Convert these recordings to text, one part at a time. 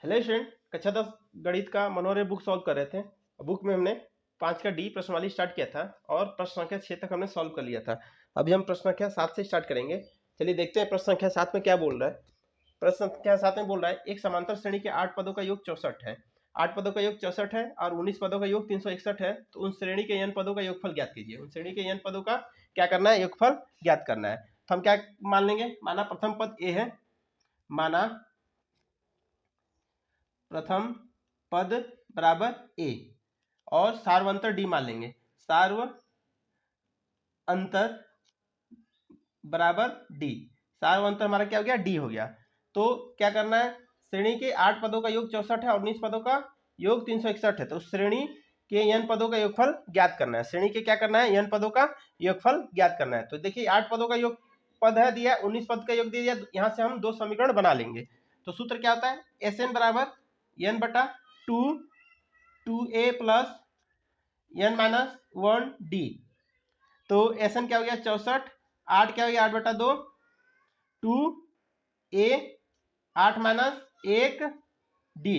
Hello student, कक्षा 10 गणित का मनोरय बुक सॉल्व कर रहे थे। बुक में हमने 5 का डी प्रश्नावली स्टार्ट किया था और प्रश्न संख्या 6 तक हमने सॉल्व कर लिया था। अभी हम प्रश्न संख्या 7 से स्टार्ट करेंगे। चलिए देखते हैं प्रश्न संख्या 7 में क्या बोल रहा है। प्रश्न संख्या 7 में बोल रहा है एक समांतर श्रेणी के 8 पदों का योग 64 है। 8 पदों का योग 64 है और 19 पदों का योग 361 है। तो उन श्रेणी के n पदों का योगफल ज्ञात कीजिए। उन श्रेणी के n पदों का क्या करना है, योगफल ज्ञात करना है। तो हम क्या मान लेंगे, माना प्रथम पद a है, माना प्रथम पद बराबर a और सार्वंतर d मान लेंगे। सार्व अंतर बराबर d, सार्वंतर हमारा क्या हो गया, d हो गया। तो क्या करना है, श्रेणी के 8 पदों का योग 64 है और 19 पदों का योग 361 है। तो श्रेणी के n पदों का योगफल ज्ञात करना है। श्रेणी के क्या करना है, n पदों का योगफल ज्ञात करना है। तो देखिए 8 पदों का योग पद है दिया, 19 पद का योग दे दिया। यहाँ से हम दो समीकरण बना लेंगे। तो सूत्र क्या होता है, Sn बराबर n बटा 2a plus n minus 1d। तो Sn क्या हो गया 64, 8 क्या हो गया 8 बटा 2, 2a 8 माइनस 1d।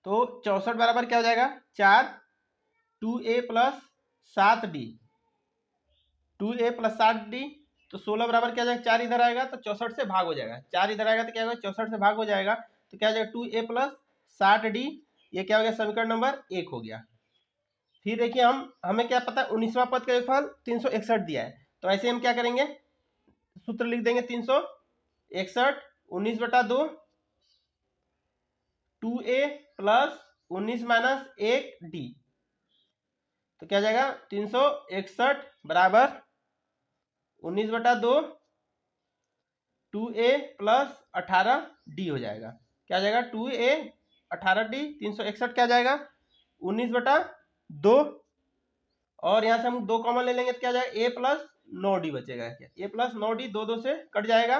तो 64 बराबर क्या हो जाएगा 4, 2a plus 7d, 2a plus 7d। तो 16 बराबर क्या हो जाएगा, 4 इधर आएगा तो 64 से भाग हो जाएगा, 4 इधर आएगा तो क्या होगा 64 से भाग हो जाएगा। तो क्या हो जाएगा 2a प्लस 60d। ये क्या हो गया, समीकरण नंबर 1 हो गया। फिर देखिए हमें क्या पता, 19वां पद का योगफल 361 दिया है। तो ऐसे हम क्या करेंगे, सूत्र लिख देंगे 361 19 बटा 2, 2a प्लस 19 माइनस 1d। तो क्या जाएगा 361 बराबर 19 बटा 2, 2a प्लस 18d हो जाएगा। क्या जाएगा 2a 18d, 361 क्या जाएगा 19 बटा 2 और यहाँ से हम 2 कॉमन ले लेंगे तो क्या जाएगा a प्लस 9d बचेगा। क्या a प्लस 9d 2 से कट जाएगा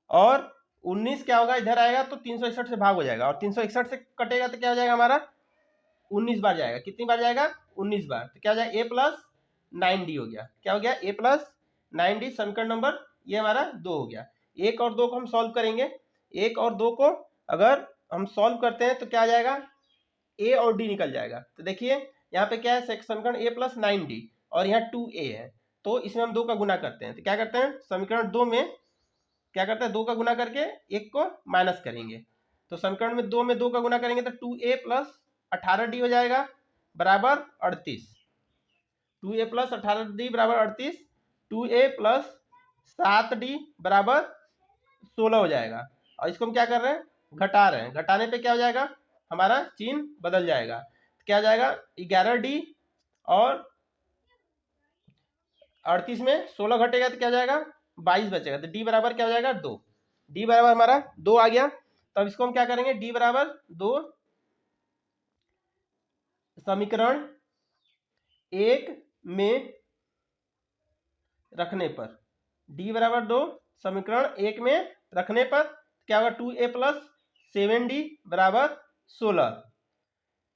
और 19 क्या होगा, इधर आएगा तो 361 से भाग हो जाएगा और 361 से कटेगा तो क्या हो जाएगा हमारा 19 बार जाएगा। कितनी बार जाएगा 19 बार। तो क्या हो जाएगा a प्लस 9d हो गया। क्या हो गया a प्लस 9d, समीकरण नंबर ये हमारा 2 हो गया। 1 और 2 को हम सॉल्व करेंगे। 1 और 2 को अगर हम सॉल्व करते हैं तो क्या आ जाएगा, a और d निकल जाएगा। तो देखिए यहाँ पे क्या है, समीकरण a प्लस 9d और यहाँ 2a है। तो इसमें हम 2 का गुना करते हैं। तो क्या करते हैं, समीकरण 2 में क्या करते हैं, 2 का गुना करके 1 को माइनस करेंगे। तो समीकरण में 2 में 2 का गुना करेंगे तो 2a प्लस 18d हो जाएगा बराबर 38। 2a प्लस 18d बराबर 38, 2a प्लस 7d बराबर 16 हो जाएगा। और इसको हम क्या कर रहे हैं, घटा रहे हैं। घटाने पे क्या हो जाएगा, हमारा चिन्ह बदल जाएगा। तो क्या हो जाएगा 11d और 38 में 16 घटेगा तो क्या हो जाएगा 22 बचेगा। तो d बराबर क्या हो जाएगा 2। d बराबर हमारा 2 आ गया। तब इसको हम क्या करेंगे, d बराबर 2 समीकरण 1 में रखने पर, d बराबर 2 समीकरण 1 में रखने पर क्या होगा 2a प्लस 7d बराबर 16।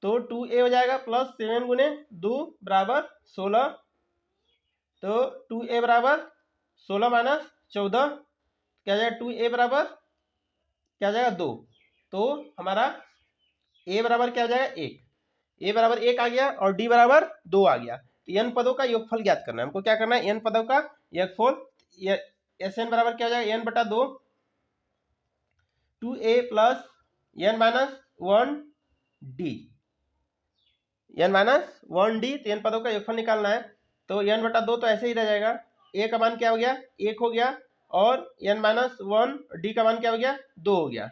तो 2a हो जाएगा प्लस 7 गुने 2 बराबर 16। तो 2a बराबर 16 माइनस 14 क्या जाएगा 2a बराबर क्या जाएगा 2। तो हमारा a बराबर क्या हो जाएगा 1, a बराबर 1 आ गया और d बराबर 2 आ गया। तो n पदों का योगफल ज्ञात करना है। हमको क्या करना है, n पदों का योगफल। Sn बराबर क्या हो जाएगा n बटा 2, 2a plus n minus 1d, n minus 1d। तो n पदों का योगफल निकालना है। तो n बटा 2 तो ऐसे ही रह जाएगा। a का मान क्या हो गया 1 हो गया और n माइनस 1d का मान क्या हो गया 2 हो गया।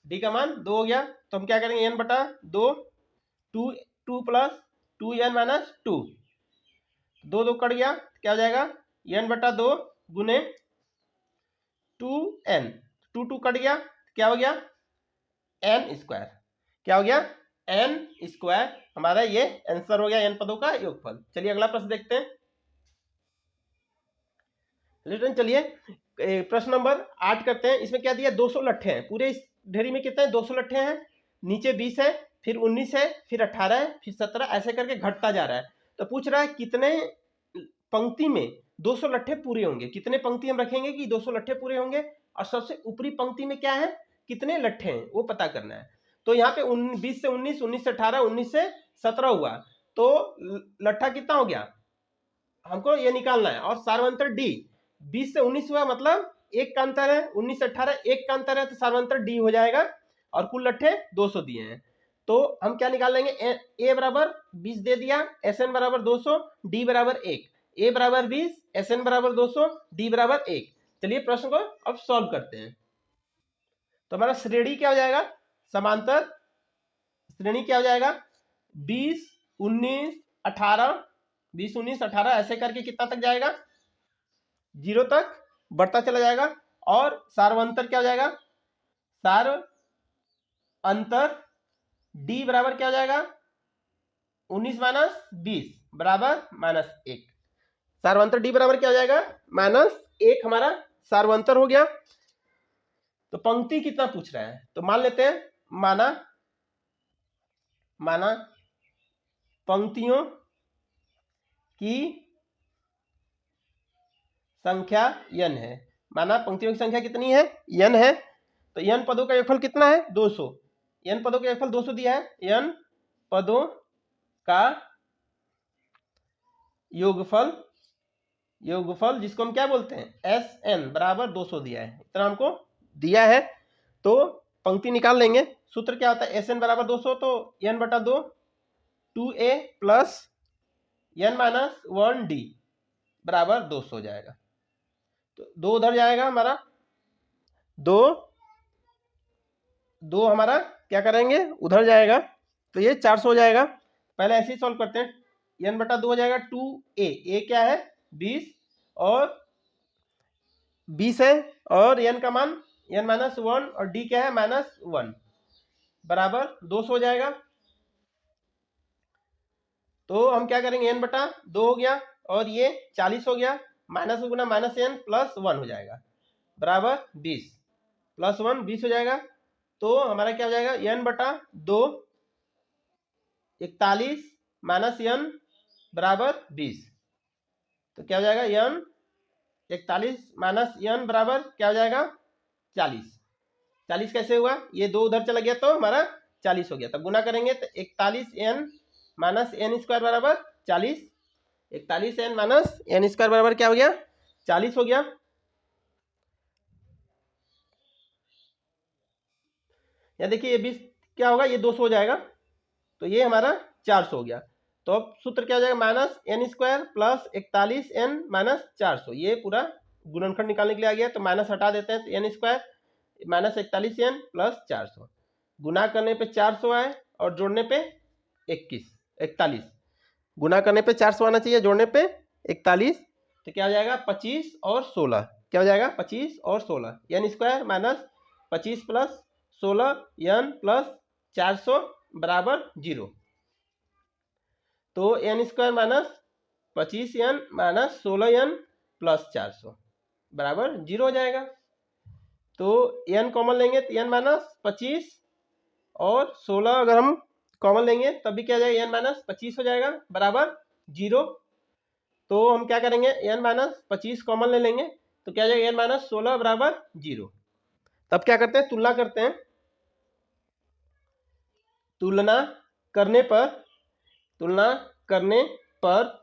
d का मान 2 हो गया। तो हम क्या करेंगे n बटा 2, 2 प्लस 2n माइनस 2, 2 कट गया क्या हो जाएगा n बटा 2 गुने 2n, 2 कट गया क्या हो गया n स्क्वायर। क्या हो गया n स्क्वायर। हमारा ये आंसर हो गया n पदों का योगफल। चलिए अगला प्रश्न देखते हैं। चलिए प्रश्न नंबर 8 करते हैं। इसमें क्या दिया, 200 लट्ठे हैं। पूरे इस ढेरी में कितने हैं 200 लट्ठे हैं। नीचे 20 है, फिर 19 है, फिर 18 है, फिर 17, ऐसे करके घटता जा रहा है। तो पूछ रहा है कितने पंक्ति में 200 लट्ठे पूरे होंगे। कितने पंक्ति हम रखेंगे कि 200 लट्ठे पूरे होंगे और सबसे ऊपरी पंक्ति में क्या है, कितने लट्ठे हैं वो पता करना है। तो यहाँ पे 20 से 19, 19 से 18, 19 से 17 हुआ, तो लट्ठा कितना हो गया हमको ये निकालना है। और सार्वंतर डी 20 से 19 हुआ, मतलब एक का अंतर है, 19 से 18 एक का अंतर है, तो सार्वंतर डी हो जाएगा। और कुल लट्ठे 200 दिए हैं, तो हम क्या निकाल लेंगे, ए बराबर 20 दे दिया, एस एन बराबर 200, डी बराबर 1, ए बराबर 20, एस एन बराबर 200, डी बराबर 1। चलिए प्रश्न को अब सॉल्व करते हैं। तो हमारा श्रेणी क्या हो जाएगा, समांतर श्रेणी क्या हो जाएगा, 20 19 18, 20 19 18 ऐसे करके कितना तक जाएगा, 0 तक बढ़ता चला जाएगा। और सार्वंतर क्या हो जाएगा, सार्व अंतर डी बराबर क्या हो जाएगा, 19 माइनस 20 बराबर -1। सार्वंतर डी बराबर क्या हो जाएगा, -1 हमारा सार्वंतर हो गया। तो पंक्ति कितना पूछ रहा है, तो मान लेते हैं, माना पंक्तियों की संख्या n है। माना पंक्तियों की संख्या कितनी है, n है। तो n पदों का योगफल कितना है, 200। n पदों का योगफल 200 दिया है, n पदों का योगफल जिसको हम क्या बोलते हैं, Sn बराबर 200 दिया है, इतना हमको दिया है। तो पंक्ति निकाल लेंगे। सूत्र क्या होता है, Sn बराबर 200, तो n बटा 2 2a plus n minus 1d बराबर 200 हो जाएगा। तो 2 उधर जाएगा हमारा, दो हमारा क्या करेंगे, उधर जाएगा, तो ये 400 हो जाएगा। पहले ऐसे ही सॉल्व करते हैं, n बटा 2 हो जाएगा 2a, a क्या है 20, और 20 है, और n का मान n माइनस 1, और d क्या है -1 बराबर 200 हो जाएगा। तो हम क्या करेंगे, n बटा 2 हो गया, और ये 40 हो गया, माइनस गुना माइनस n प्लस 1 हो जाएगा बराबर 20, प्लस 1 20 हो जाएगा। तो हमारा क्या हो जाएगा, n बटा 2 41 माइनस n बराबर 20। तो क्या हो जाएगा, n 41 माइनस n बराबर क्या हो जाएगा, 40। 40 कैसे हुआ, ये 2 उधर चला गया तो हमारा 40 हो गया। तब गुना करेंगे तो 41n माइनस n स्क्वायर बराबर 40, 41n माइनस n स्क्वायर बराबर क्या हो गया, 40 हो गया। या देखिए ये 20 क्या होगा, ये 200 हो जाएगा, तो ये हमारा 400 हो गया। तो अब सूत्र क्या हो जाएगा, minus n square plus 41n minus 400, ये पूरा गुणनखंड निकालने के लिए आ गया, तो माइनस हटा देते हैं, तो n square minus 41n plus 400, गुना करने पे 400 आए और जोड़ने पे 41 गुना करने पे 400 आना चाहिए, जोड़ने पे 41, तो क्या हो जाएगा 25 और 16, क्या हो जाएगा 25 और 16, n square minus 25 plus 16 n plus 400 बराबर 0। तो n square minus 25n minus 16n plus 400 बराबर 0 हो जाएगा। तो n कॉमन लेंगे तो n माइनस 25 और 16 अगर हम कॉमन लेंगे तब भी क्या हो जाएगा, n माइनस 25 हो जाएगा बराबर 0। तो हम क्या करेंगे, n माइनस 25 कॉमन ले लेंगे, तो क्या हो जाएगा, n माइनस 16 बराबर 0। तब क्या करते हैं, तुलना करते हैं। तुलना करने पर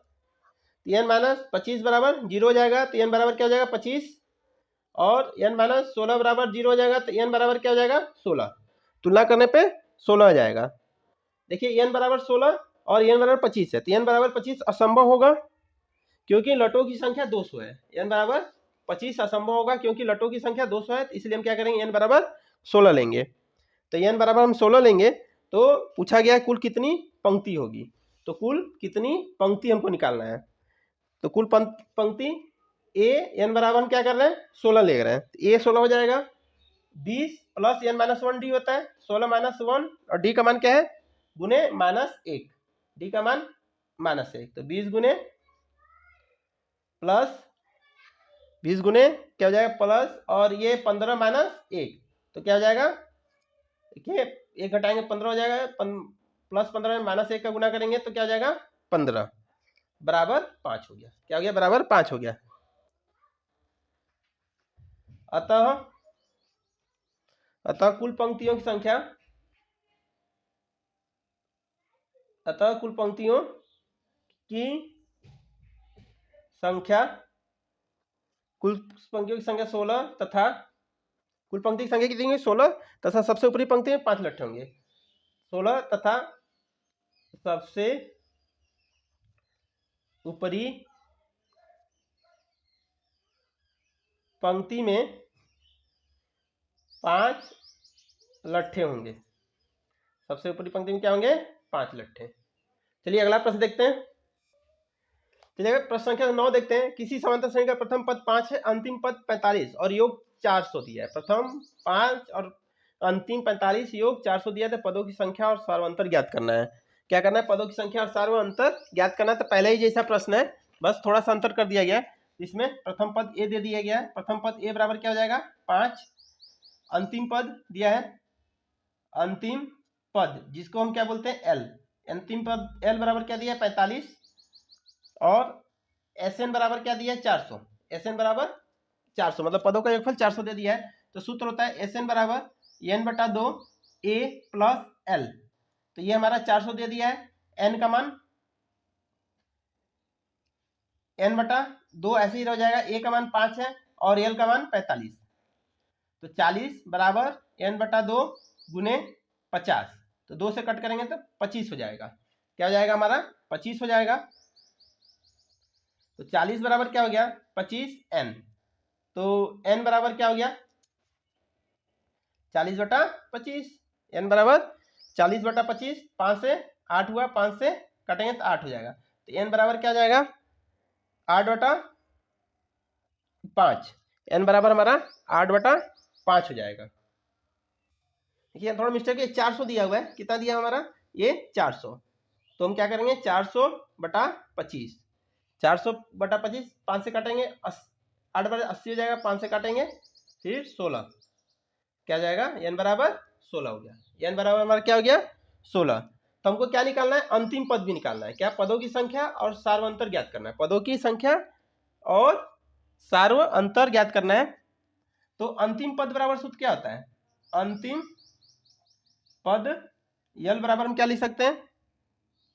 n माइनस 25 बराबर 0 हो जाएगा, तो n बराबर क्या हो जाएगा 25, और n माइनस 16 बराबर 0 हो जाएगा, तो n बराबर क्या हो जाएगा 16। तुलना करने पे 16 हो जाएगा। देखिए n बराबर 16 और n बराबर 25 है, तो n बराबर 25 असंभव होगा क्योंकि लटों की संख्या 200 है। n बराबर 25 असंभव होगा क्योंकि लटों की संख्या 200 है, इसलिए हम क्या करेंगे, n बराबर 16 लेंगे। तो n बराबर हम 16 लेंगे, तो पूछा गया कुल कितनी पंक्ति होगी, तो कुल कितनी पंक्ति हमको निकालना है। तो कुल पंक्ति a n बराबर हम क्या कर रहे हैं, 16 ले रहे हैं, तो a 16 हो जाएगा, 20 प्लस n माइनस 1d होता है 16 माइनस 1, और d का मान क्या है, गुने -1, d का मान -1, तो 20 गुने प्लस 20 गुने क्या हो जाएगा प्लस, और ये 15 माइनस 1, तो क्या हो जाएगा, देखिए 1 घटाएंगे 15 हो जाएगा, प्लस 15 में -1 का गुना करेंगे तो क्या हो जाएगा 15 बराबर 5 हो गया। क्या हो गया, बराबर 5 हो गया। अतः अतः कुल पंक्तियों की संख्या, अतः कुल पंक्तियों की संख्या, कुल पंक्तियों की संख्या 16 तथा कुल पंक्ति की संख्या कितनी होगी 16 तथा सबसे ऊपरी पंक्ति में 5 लट्ठे होंगे। 16 तथा सबसे ऊपरी पंक्ति में 5 लट्ठे होंगे। सबसे ऊपरी पंक्ति में क्या होंगे 5 लट्ठे। चलिए अगला प्रश्न देखते हैं। चलिए प्रश्न संख्या 9 देखते हैं। किसी समांतर श्रेणी का प्रथम पद 5 है, अंतिम पद 45 और योग 400 दिया है। प्रथम 5 और अंतिम 45 योग 400 दिया है। तो पदों की संख्या और सार्वंतर ज्ञात करना है। क्या करना है, पदों की संख्या और सार्वंतर ज्ञात करना है। तो पहले ही जैसा प्रश्न है, बस थोड़ा सा अंतर कर दिया गया है। इसमें प्रथम पद ए दे दिया गया है। प्रथम पद ए बराबर क्या हो जाएगा 5। अंतिम पद दिया है, अंतिम पद जिसको हम क्या बोलते हैं एल। अंतिम पद एल बराबर क्या दिया है 45 और एसएन बराबर क्या दिया है 400। एसएन बराबर 400 मतलब पदों का योगफल 400 दे दिया है। तो सूत्र होता है एसएन बराबर एन बटा 2 ए प्लस एल। तो ये हमारा 400 दे दिया है। एन का मान एन बटा 2 ऐसे ही रह जाएगा। ए का मान 5 है और एल का मान 45। तो 40 बराबर एन बटा 2 गुने 50। तो 2 से कट करेंगे तो 25 हो जाएगा। क्या हो जाएगा हमारा 25 हो जाएगा। तो 40 बराबर क्या हो गया 25 एन। तो एन बराबर क्या हो गया 40 बटा 25। एन बराबर 40 बटा 25। 5 से 8 हुआ, 5 से कटेंगे तो 8 हो जाएगा। तो एन बराबर क्या हो जाएगा 8 बटा 5। एन बराबर हमारा 8 बटा 5 हो जाएगा। देखिए थोड़ा मिस्टेक है, 400 दिया हुआ है। कितना दिया हमारा ये 400। तो हम क्या करेंगे 400 बटा 25। 400 बटा 25 5 से काटेंगे 8 बटा 80 हो जाएगा। 5 से काटेंगे फिर 16। क्या जाएगा एन बराबर 16 हो गया। एन बराबर हमारा क्या हो गया 16। तो हमको क्या निकालना है अंतिम पद भी निकालना है। क्या पदों की संख्या और सार्वंतर ज्ञात करना है। पदों की संख्या और सार्वंतर ज्ञात करना है। तो अंतिम पद बराबर सूत्र क्या होता है, अंतिम पद यल बराबर हम क्या लिख सकते हैं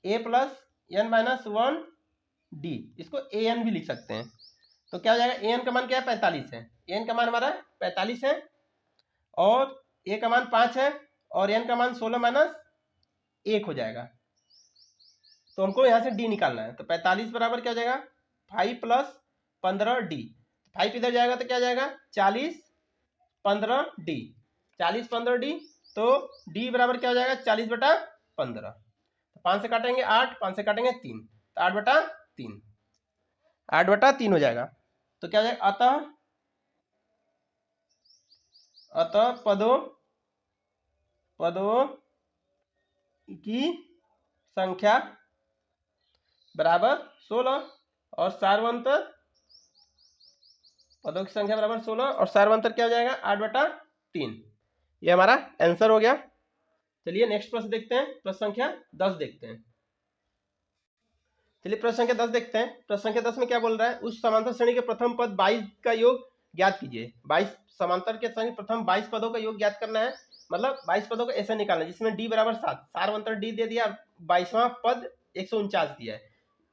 ए प्लस एन माइनस 1 डी। इसको ए एन भी लिख सकते हैं। तो क्या हो जाएगा ए एन का मान क्या है 45 है। एन का मान हमारा 45 है और ए का मान 5 है और एन का मान 16 माइनस 1 हो जाएगा। तो हमको यहाँ से डी निकालना है। तो 45 बराबर क्या हो जाएगा 5 प्लस 15 डी। 5 इधर जाएगा तो क्या जाएगा 40 15 डी। 40 15 डी। तो डी बराबर क्या हो जाएगा 40 बटा 15। तो 5 से काटेंगे 8, 5 से काटेंगे 3, तो 8 बटा 3, 8 बटा 3 हो जाएगा। तो क्या हो जाएगा अतः पदों की संख्या बराबर 16 और सार्वंतर, पदों की संख्या बराबर 16 और सार्वंतर क्या हो जाएगा 8 बटा 3। ये हमारा आंसर हो गया। चलिए नेक्स्ट प्रश्न देखते हैं। प्रश्न संख्या 10 देखते हैं। चलिए प्रश्न संख्या 10 देखते हैं। प्रश्न संख्या 10 में क्या बोल रहा है, उस समांतर श्रेणी के प्रथम पद 22 का योग ज्ञात कीजिए। 22 समांतर के श्रेणी प्रथम 22 पदों का योग ज्ञात करना है। मतलब 22 पदों को ऐसे निकालना है जिसमें डी बराबर 7, सार्वंतर डी दे दिया, 22वां पद 149 दिया है।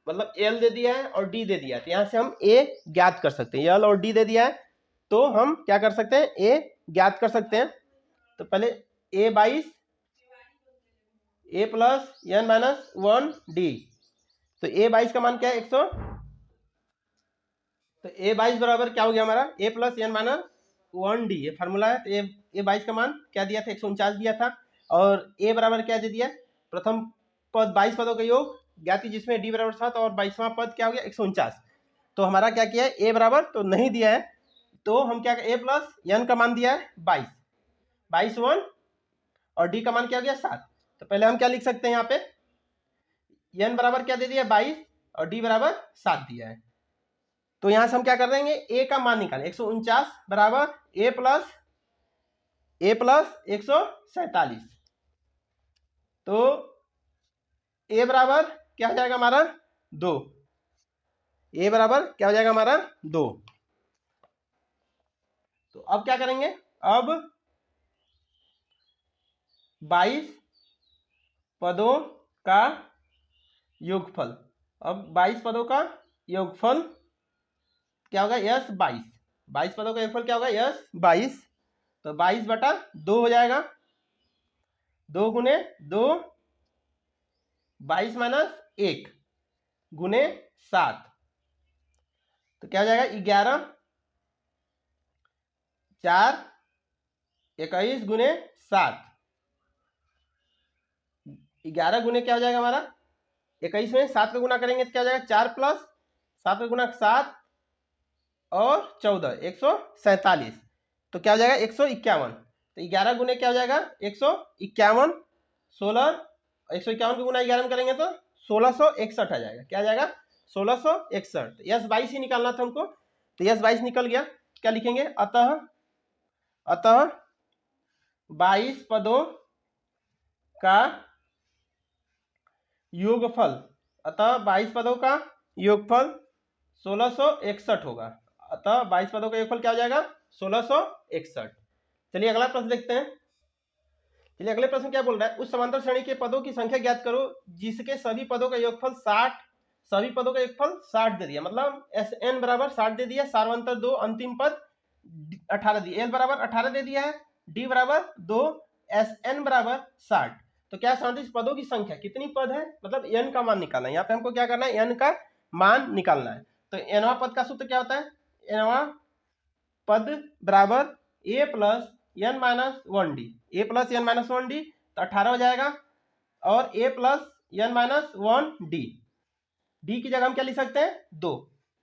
मतलब एल दे दिया है और डी दे दिया है। तो यहाँ से हम ए ज्ञात कर सकते हैं। एल और डी दे दिया है तो हम क्या कर सकते हैं ए ज्ञात कर सकते हैं। तो पहले ए 22 ए प्लस एन माइनस 1 डी। तो ए 22 का मान क्या है 100। तो ए 22 बराबर क्या हो गया हमारा ए प्लस एन माइनस 1 डी। ये फार्मूला है। तो ए 22 का मान क्या दिया था 149 दिया था और ए बराबर क्या दे दिया प्रथम पद 22 पदों का योग ज्ञात जिसमें डी बराबर 7 और 22वां पद क्या हो गया 149। तो हमारा क्या किया है ए बराबर तो नहीं दिया है। तो हम क्या ए प्लस एन का मान दिया है 22 1 और डी का मान क्या हो गया 7। तो पहले हम क्या लिख सकते हैं यहाँ पे एन बराबर क्या दे दिया 22 और डी बराबर 7 दिया है। तो यहां से हम क्या कर देंगे ए का मान निकालें 149 बराबर ए प्लस 147। तो ए बराबर क्या हो जाएगा हमारा 2। ए बराबर क्या हो जाएगा हमारा 2। तो अब क्या करेंगे, अब 22 पदों का योगफल। अब 22 पदों का योगफल क्या होगा, यस 22। 22 पदों का योगफल क्या होगा, यस 22। तो 22/2 हो जाएगा, 2 गुने 2, 22 - 1 गुने 7, तो क्या हो जाएगा 11, 4 21 गुने 7, 11 गुने क्या हो जाएगा हमारा 21 में 7 का गुना करेंगे तो क्या हो जाएगा 4 प्लस 7 का गुना 7 और 14 147, तो क्या हो जाएगा 151। तो 11 गुने क्या हो जाएगा 151, 16 151 का गुना 11 में करेंगे तो 1661 आ जाएगा। क्या आ जाएगा 1661। यस 22 ही निकालना था हमको, तो यस 22 निकल गया। क्या लिखेंगे, अतः 22 पदों का योगफल, अतः 22 पदों का योगफल 1661 होगा। अतः 22 पदों का योगफल क्या हो जाएगा 1661। चलिए अगला प्रश्न देखते हैं। चलिए अगले प्रश्न क्या बोल रहा है, उस समांतर श्रेणी के पदों की संख्या ज्ञात करो जिसके सभी पदों का योगफल 60, सभी पदों का योगफल 60 दे दिया, मतलब Sn बराबर 60 दे दिया, सार्वंतर 2 अंतिम पद 18 दिया, L बराबर 18 दे दिया है, D बराबर 2, Sn बराबर 60। तो क्या समझते इस पदों की संख्या कितनी पद है, मतलब n का मान निकालना है। यहाँ पे हमको क्या करना है, n का मान निकालना है। तो nवां पद का सूत्र क्या होता है, nवां पद बराबर a plus n minus 1d, a plus n minus 1d तो 18 हो जाएगा, और a plus n minus 1d, d की जगह हम क्या लिख सकते हैं 2,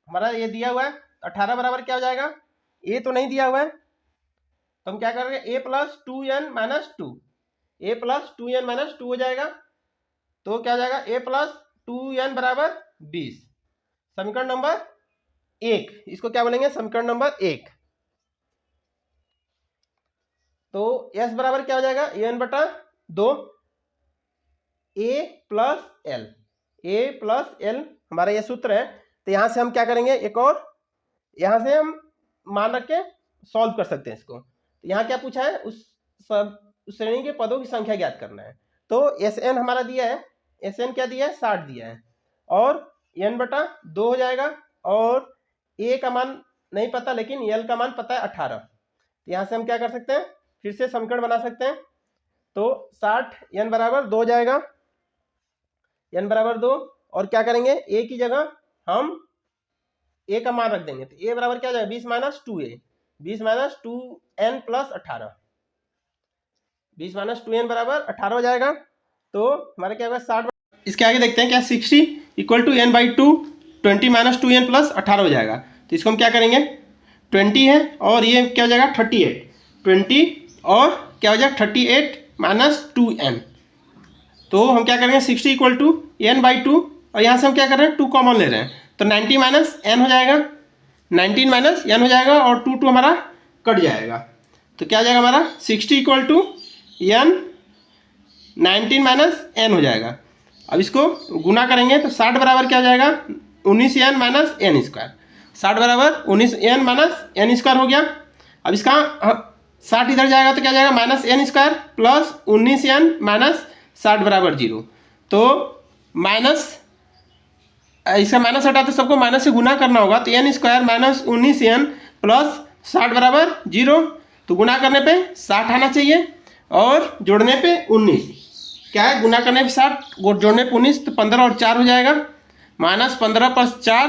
हमारा ये दिया हुआ है। 18 बराबर क्या हो जाएगा, a तो नहीं दिया हुआ है तो हम क्या करेंगे a plus 2n minus 2, a plus 2n minus 2 हो जाएगा, तो क्या हो जाएगा a प्लस 2n बराबर 20। समीकरण नंबर 1, इसको क्या बोलेंगे समीकरण नंबर 1। तो s बराबर क्या हो जाएगा n/2 a plus l, a plus l हमारा ये सूत्र है। तो यहां से हम क्या करेंगे, एक और यहां से हम मान रख के सॉल्व कर सकते हैं इसको। तो यहाँ क्या पूछा है, उस श्रेणी के पदों की संख्या ज्ञात करना है। तो Sn हमारा दिया है, Sn क्या दिया है 60 दिया है, और n/2 हो जाएगा, और a का मान नहीं पता लेकिन l का मान पता है 18। यहाँ से हम क्या कर सकते हैं, फिर से समीकरण बना सकते हैं। तो 60 n बराबर 2 जाएगा, n बराबर 2, और क्या करेंगे a की जगह हम a का मान रख देंगे, तो a बराबर क्या जाएगा 20 minus 2a, 20 minus 2n plus 18, 20 minus 2n बराबर 18 हो जाएगा। तो हमारा क्या होगा 60। इसके आगे देखते हैं क्या 60 = n/2, 20 माइनस 2n प्लस 18 हो जाएगा। तो इसको हम क्या करेंगे 20 है, और ये क्या हो जाएगा 38, 20 और क्या हो जाएगा 38 माइनस 2n। तो हम क्या करेंगे 60 = n/2, और यहाँ से हम क्या कर रहे हैं 2 कॉमन ले रहे हैं, तो 90 माइनस n हो जाएगा, 19 माइनस n हो जाएगा, और 2 हमारा कट जाएगा। तो क्या हो जाएगा हमारा 60 = n 19 माइनस n हो जाएगा। अब इसको गुना करेंगे तो 60 बराबर क्या हो जाएगा 19n माइनस n स्क्वायर, 60 बराबर 19n माइनस n स्क्वायर हो गया। अब इसका 60 इधर जाएगा तो क्या जाएगा minus n square plus 19n minus 60 बराबर 0। तो माइनस, इसका माइनस हटा तो सबको माइनस से गुना करना होगा, तो n square minus 19n plus 60 बराबर 0। तो गुना करने पे 60 आना चाहिए, और जोड़ने पे 19, क्या है गुना करने पे 60 जोड़ने पे 19, तो 15 और 4 हो जाएगा, माइनस 15 प्लस 4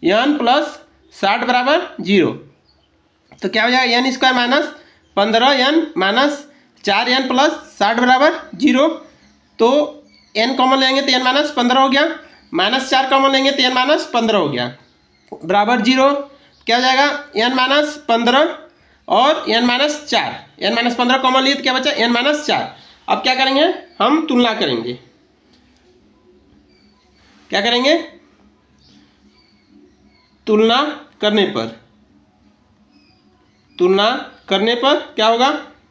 n प्लस 60 बराबर 0। तो क्या हो जाएगा n square minus 15n minus 4n plus 60 बराबर 0। तो n कॉमन लेंगे तो n माइनस 15 हो गया, माइनस 4 कॉमन लेंगे तो n माइनस 15 हो गया, बराबर 0। क्या हो जाएगा n माइनस 15 और n minus 4, n minus 15 common लिए तो क्या बचा n माइनस 4। अब क्या करेंगे हम तुलना करेंगे, क्या करेंगे तुलना करने पर क्या होगा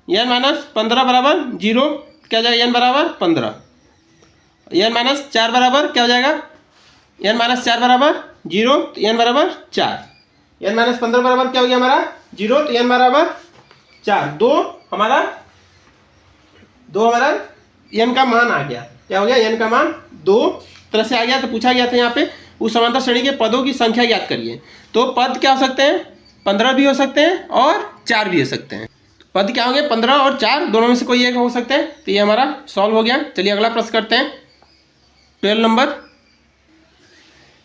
n माइनस 15 बराबर 0, क्या हो जाएगा n बराबर 15, n माइनस 4 बराबर क्या हो जाएगा n माइनस 4 बराबर 0, तो n बराबर 4, n माइनस 15 बराबर क्या हो गया हमारा 0, तो n बराबर 4। दो हमारा दो हमारा n का मान आ गया। क्या हो गया? n का मान 2 तरह से आ गया। तो पूछा गया था यहाँ पे उस समांतर श्रेणी के पदों की संख्या ज्ञात करिए। तो पद क्या हो सकते हैं? 15 भी हो सकते हैं और 4 भी हो सकते हैं। पद क्या होंगे? 15 और 4 दोनों में से कोई एक हो सकते हैं। तो ये हमारा सॉल्व हो गया। चलिए अगला प्रश्न करते हैं 12 नंबर।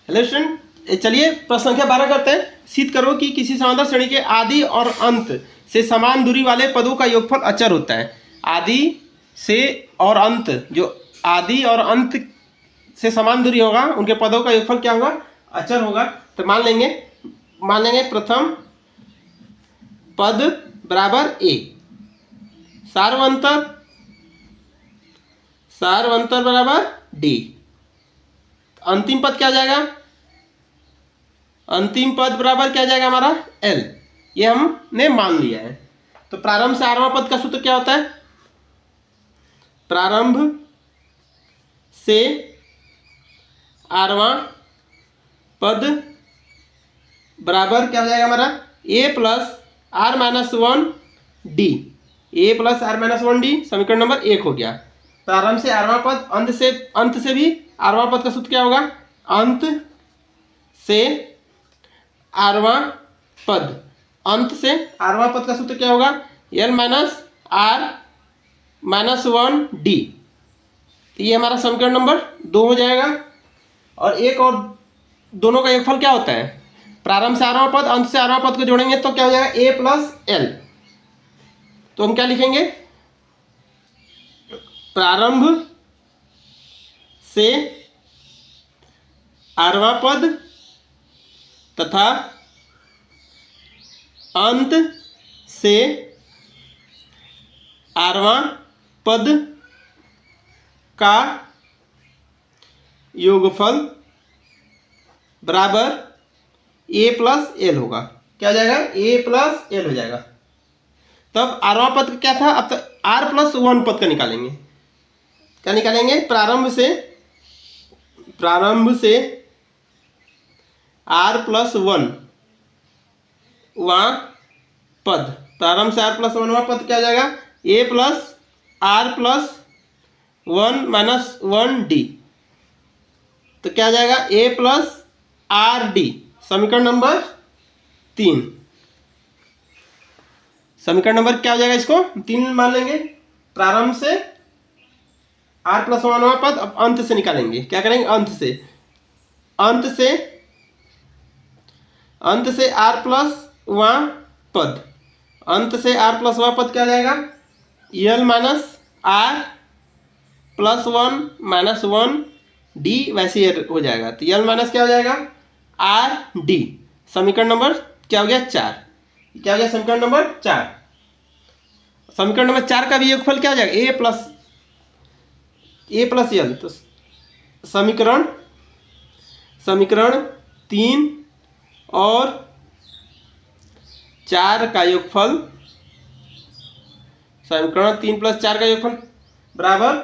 हेलो स्टूडेंट, चलिए प्रश्न संख्या 12 करते हैं। सिद्ध करो कि किसी समांतर श्रेणी के आदि और अंत से समान दूरी वाले पदों का योगफल अचर होता है। आदि से और अंत, जो आदि और अंत से समान दूरी होगा उनके पदों का योगफल क्या होगा? अचर होगा। तो मान लेंगे प्रथम पद बराबर a, सार्वंतर बराबर d। अंतिम पद क्या जाएगा? अंतिम पद बराबर क्या जाएगा हमारा? l। ये हमने मान लिया है। तो प्रारंभ से आरवां पद का सूत्र क्या होता है? प्रारंभ से आरवां पद बराबर क्या हो जाएगा हमारा? a plus R minus 1d। a plus R minus 1d समीकरण नंबर 1 हो गया। प्रारंभ से आरवां पद, अंत से भी आरवां पद का सूत्र क्या होगा? अंत से आरवां पद, अंत से आरवां पद का सूत्र क्या होगा? l minus R minus 1d। तो ये हमारा समीकरण नंबर 2 हो जाएगा। और एक और दोनों का योगफल क्या होता है? प्रारंभ से आरवां पद, अंत से आरवां पद को जोड़ेंगे तो क्या हो जाएगा? a plus l। तो हम क्या लिखेंगे? प्रारंभ से आरवां पद तथा अंत से आरवां पद का योगफल बराबर a प्लस l होगा। क्या हो जाएगा? a प्लस l हो जाएगा। तब आरवां पद क्या था? अब तक r प्लस 1 पद का निकालेंगे। क्या निकालेंगे? प्रारंभ से r प्लस 1 वहाँ पद, प्रारंभ से r प्लस 1 वहाँ पद क्या हो जाएगा? a plus r plus 1 minus 1d। तो क्या आ जाएगा? a plus R D. समीकरण नंबर 3। समीकरण नंबर क्या हो जाएगा? इसको 3 मान लेंगे। प्रारंभ से r प्लस 1 वहाँ पद, अब अंत से निकालेंगे। क्या करेंगे? अंत से r प्लस 1 पद, अंत से r प्लस 1 पद क्या आ जाएगा? l minus R plus 1 minus 1 D, वैसे हो जाएगा। तो l माइनस क्या हो जाएगा? R D. समीकरण नंबर क्या हो गया? 4। क्या हो गया? समीकरण नंबर 4। समीकरण नंबर 4 का भी योगफल क्या हो जाएगा? a plus l। तो समीकरण 3 और 4 का योगफल, समीकरण 3 प्लस 4 का योगफल बराबर,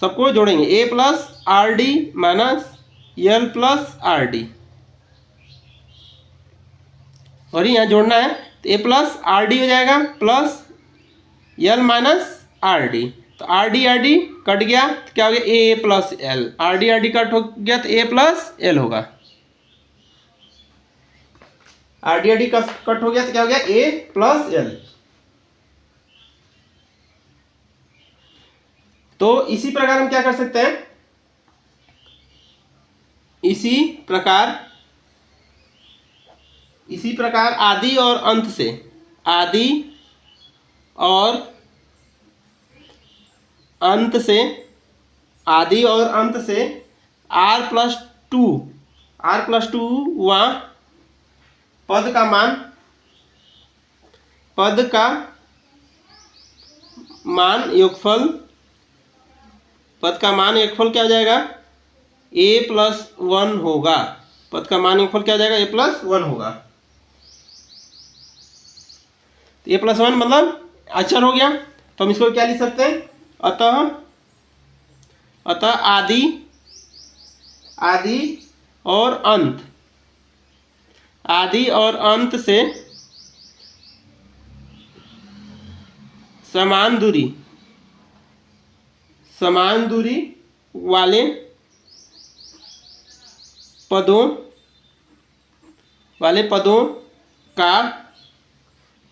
सबको जोड़ेंगे a plus R D minus l plus R D. और यहाँ जोड़ना है तो a प्लस आर डी हो जाएगा plus l minus R D. तो आर डी कट गया तो क्या हो गया? a plus L. R D cut हो गया तो a प्लस एल होगा। आर डी कट हो गया तो क्या हो गया? a plus L. तो इसी प्रकार हम क्या कर सकते हैं? इसी प्रकार आदि और अंत से r प्लस 2 वहाँ पद का मान योगफल क्या हो जाएगा? a प्लस 1 होगा। पद का मान योगफल क्या हो जाएगा? a प्लस 1 होगा। a प्लस 1 मतलब अचर हो गया। तो हम इसको क्या लिख सकते हैं? अतः आदि और अंत से समान दूरी समान दूरी वाले पदों का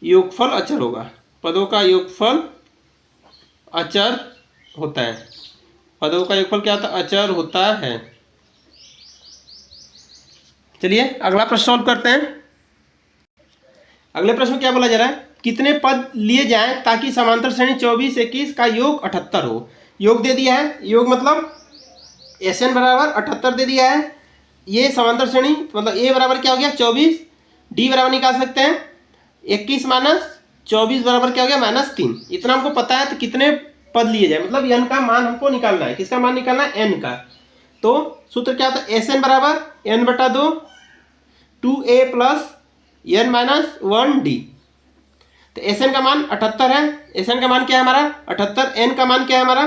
योगफल अचर होगा। पदों का योगफल अचर होता है। पदों का योगफल क्या होता है? अचर होता है। चलिए अगला प्रश्न सॉल्व करते हैं। अगले प्रश्न में क्या बोला जा रहा है? कितने पद लिए जाएं ताकि समांतर श्रेणी 24 21 का योग 78 हो। योग दे दिया है, योग मतलब Sn बराबर 78 दे दिया है। ये समांतर श्रेणी मतलब A बराबर क्या हो गया 24, D बराबर निकाल सकते हैं 21 माइनस 24 बराबर क्या हो गया -3। इतना हमको पता है। तो कितने पद लिए जाए मतलब n का मान हमको निकालना है। किसका मान निकालना है? n का। तो सूत्र क्या होता है? Sn बराबर n/2 2a plus n minus 1d। तो Sn का मान 78 है। Sn का मान क्या है हमारा? 78। n का मान क्या है हमारा?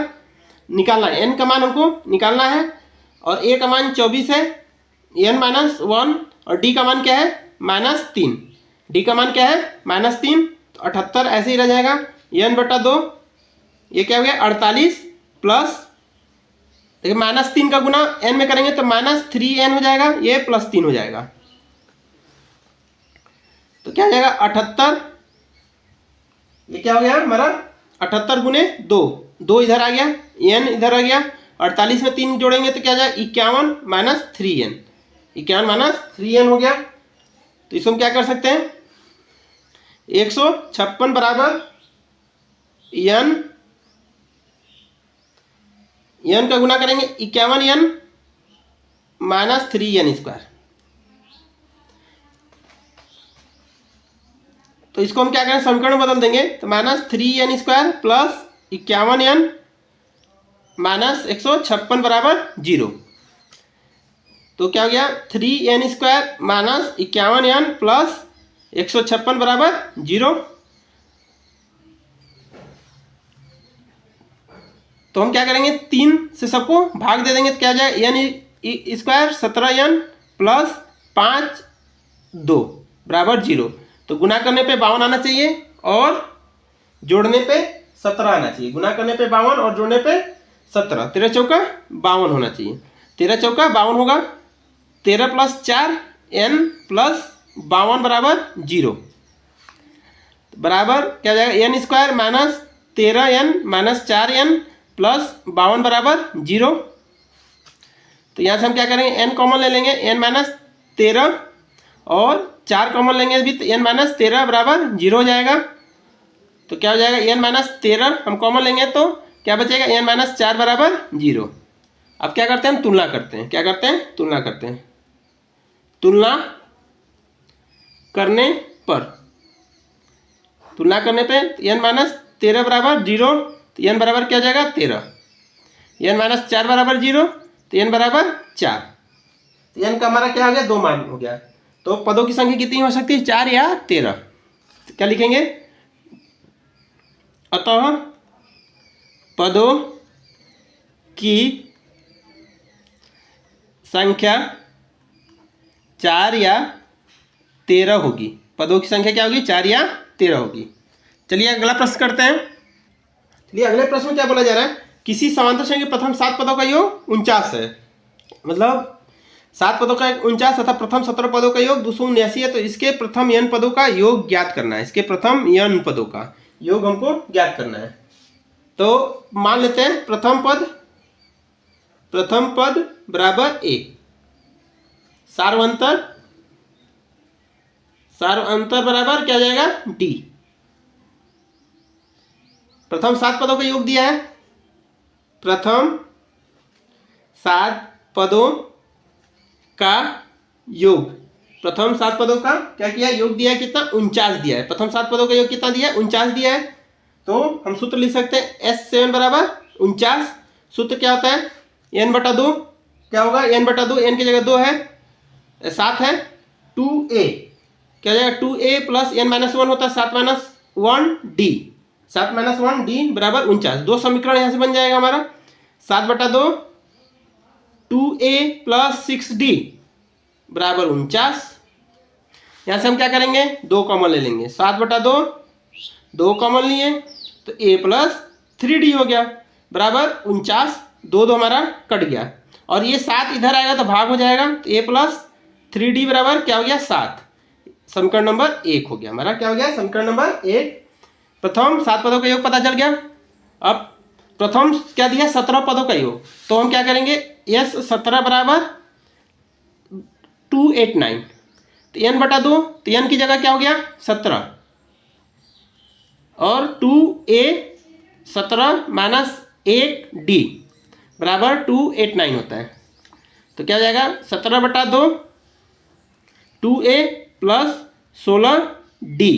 निकालना है। n का मान हमको निकालना है और a का मान 24 है, n माइनस 1 और d का मान क्या है? -3। d का मान क्या है? -3। तो 78 ऐसे ही रह जाएगा। n/2 ये क्या हो गया? 48 प्लस देखिए -3 का गुना n में करेंगे तो -3n हो जाएगा, ये +3 हो जाएगा। तो क्या हो जाएगा? 78। ये क्या हो गया हमारा? 78 गुने 2, 2 इधर आ गया, n इधर आ गया। 48 में 3 जोड़ेंगे तो क्या हो जाएगा? 51 माइनस 3n। 51 माइनस 3n हो गया। तो इसको हम क्या कर सकते हैं? 156 बराबर n का गुना करेंगे 51n माइनस 3n²। तो इसको हम क्या करें? समीकरण बदल देंगे तो -3n² प्लस 51n माइनस 156 बराबर 0। तो क्या हो गया? 3n² माइनस 51n प्लस 156 बराबर 0। तो हम क्या करेंगे? 3 से सबको भाग दे देंगे तो क्या जाएगा? n² 17n प्लस 5 2 बराबर 0। तो गुना करने पे 52 आना चाहिए और जोड़ने पे 17 आना चाहिए। गुना करने पे 52 और जोड़ने पे 17। 13 चौका 52 होना चाहिए। 13 चौका 52 होगा। 13 प्लस 4 n प्लस 52 बराबर 0 बराबर क्या हो जाएगा? n² minus 13n minus 4n plus 52 बराबर 0। तो यहाँ से हम क्या करेंगे? n कॉमन ले लेंगे, n माइनस 13 और 4 कॉमन लेंगे भी तो n माइनस 13 बराबर 0 हो जाएगा। तो क्या हो जाएगा? n माइनस 13 हम कॉमन लेंगे तो क्या बचेगा? n माइनस 4 बराबर 0। अब क्या करते हैं? हम तुलना करते हैं। क्या करते हैं? तुलना करते हैं। तुलना करने पे n माइनस 13 बराबर 0 तो n बराबर क्या हो जाएगा? 13। n माइनस 4 बराबर 0 तो n बराबर 4। तो n का हमारा क्या हो गया? 2 मान हो गया। तो पदों की संख्या कितनी हो सकती है? 4 या 13। तो क्या लिखेंगे? अतः पदों की संख्या 4 या 13 होगी। पदों की संख्या क्या होगी? 4 या 13 होगी। चलिए अगला प्रश्न करते हैं। चलिए अगले प्रश्न में क्या बोला जा रहा है? किसी समांतर श्रेणी के प्रथम 7 पदों का योग 49 है। मतलब 7 पदों का 49 तथा प्रथम 17 पदों का योग 279 है। तो इसके प्रथम n पदों का योग ज्ञात करना है। इसके प्रथम n पदों का योग हमको ज्ञात करना है। तो मान लेते हैं प्रथम पद बराबर a। सार्वअंतर बराबर क्या जाएगा? d। प्रथम 7 पदों का योग दिया है। प्रथम 7 पदों का योग, प्रथम 7 पदों का क्या किया? योग दिया है कितना? 49 दिया है। प्रथम 7 पदों का योग कितना दिया है? 49 दिया है। तो हम सूत्र लिख सकते हैं S7 बराबर 49। सूत्र क्या होता है? n/2 क्या होगा? n/2 n की जगह 2 है, 7 है, 2a क्या हो जाएगा? 2a प्लस n माइनस 1 होता है 7 माइनस 1d। 7 माइनस 1d बराबर 49। 2 समीकरण यहाँ से बन जाएगा हमारा। 7/2 2a प्लस 6d बराबर 49। यहाँ से हम क्या करेंगे? 2 कॉमन ले लेंगे। 7/2 2 कॉमन लिए तो a प्लस 3d हो गया। बराबर 49, 2 हमारा कट गया और ये 7 इधर आएगा तो भाग हो जाएगा, तो a प्लस 3d बराबर क्या हो गया 7। समीकरण नंबर 1 हो गया हमारा, क्या हो गया समीकरण नंबर 1। प्रथम 7 पदों का योग पता चल गया। अब प्रथम क्या दिया 17 पदों का योग, तो हम क्या करेंगे यस 17 बराबर 289, तो n बटा 2, तो n की जगह क्या हो गया 17 और 2a 17 माइनस 8d बराबर 289 होता है। तो क्या हो जाएगा 17 बटा 2 2a प्लस 16d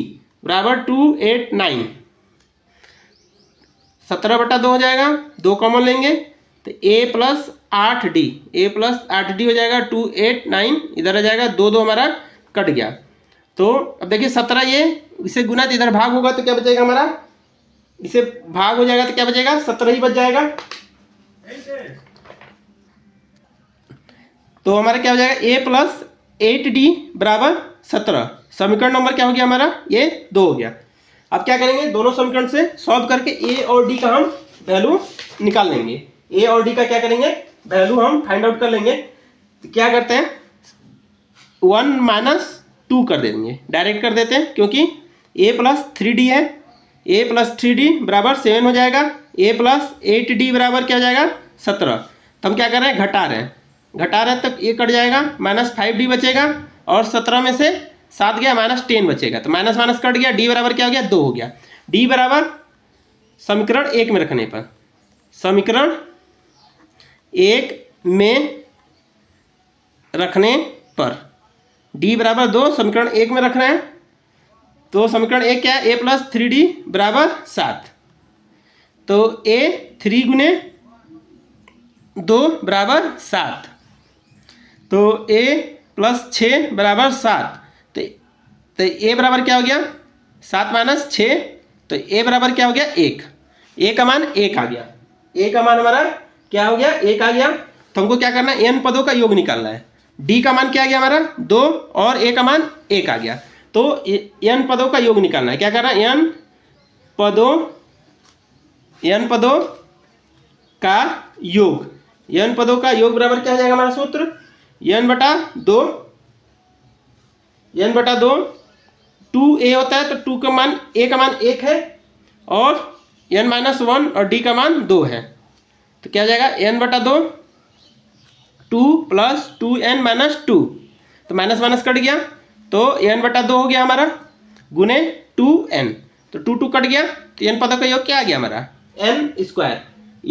बराबर 289। 17 बटा 2 हो जाएगा, 2 कॉमन लेंगे तो a प्लस 8d हो जाएगा 289, इधर आ जाएगा 2 हमारा कट गया। तो अब देखिए 17 ये इसे गुना तो इधर भाग होगा तो क्या बचेगा हमारा, इसे भाग हो जाएगा तो क्या बचेगा 17 ही बच जाएगा। तो हमारा क्या हो जाएगा a प्लस 8d बराबर 17। समीकरण नंबर क्या हो गया हमारा ये 2 हो गया। अब क्या करेंगे दोनों समीकरण से सॉल्व करके a और d का हम वैल्यू निकाल लेंगे। a और d का क्या करेंगे वैल्यू हम फाइंड आउट कर लेंगे। तो क्या करते हैं 1 माइनस 2 कर देंगे, डायरेक्ट कर देते हैं क्योंकि a प्लस 3d है, a प्लस 3d बराबर 7 हो जाएगा, a प्लस 8d बराबर क्या हो जाएगा 17। तो हम क्या कर रहे हैं घटा रहे हैं तब ये कट जाएगा, माइनस 5d बचेगा और 17 में से 7 गया माइनस 10 बचेगा, तो माइनस माइनस कट गया, d बराबर क्या हो गया 2 हो गया। d बराबर समीकरण 1 में रखने पर, समीकरण 1 में रखने पर d बराबर 2 समीकरण 1 में रख रहे हैं, तो समीकरण 1 क्या है a प्लस 3d बराबर 7, तो a 3 गुने 2 बराबर 7, तो a प्लस 6 बराबर 7, तो a बराबर क्या हो गया 7 माइनस 6, तो a बराबर क्या हो गया 1, a का मान 1 आ गया, a का मान हमारा क्या हो गया 1 आ गया। तो हमको क्या करना है n पदों का योग निकालना है। d का मान क्या आ गया हमारा 2 और a का मान 1 आ गया, तो n पदों का योग निकालना है। क्या करना है n पदों का योग, n पदों का योग बराबर क्या हो जाएगा हमारा सूत्र n बटा 2 2a होता है, तो 2 का मान a का मान 1 है और n माइनस 1 और d का मान 2 है, तो क्या हो जाएगा n बटा 2 2 प्लस 2n माइनस 2, तो माइनस माइनस कट गया तो n बटा 2 हो गया हमारा गुने 2n, तो 2 कट गया, तो n पदों का योग क्या आ गया हमारा n स्क्वायर,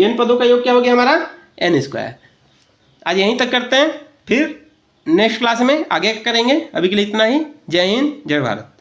n पदों का योग क्या हो गया हमारा n स्क्वायर। आज यहीं तक करते हैं, फिर नेक्स्ट क्लास में आगे करेंगे। अभी के लिए इतना ही। जय हिंद जय भारत।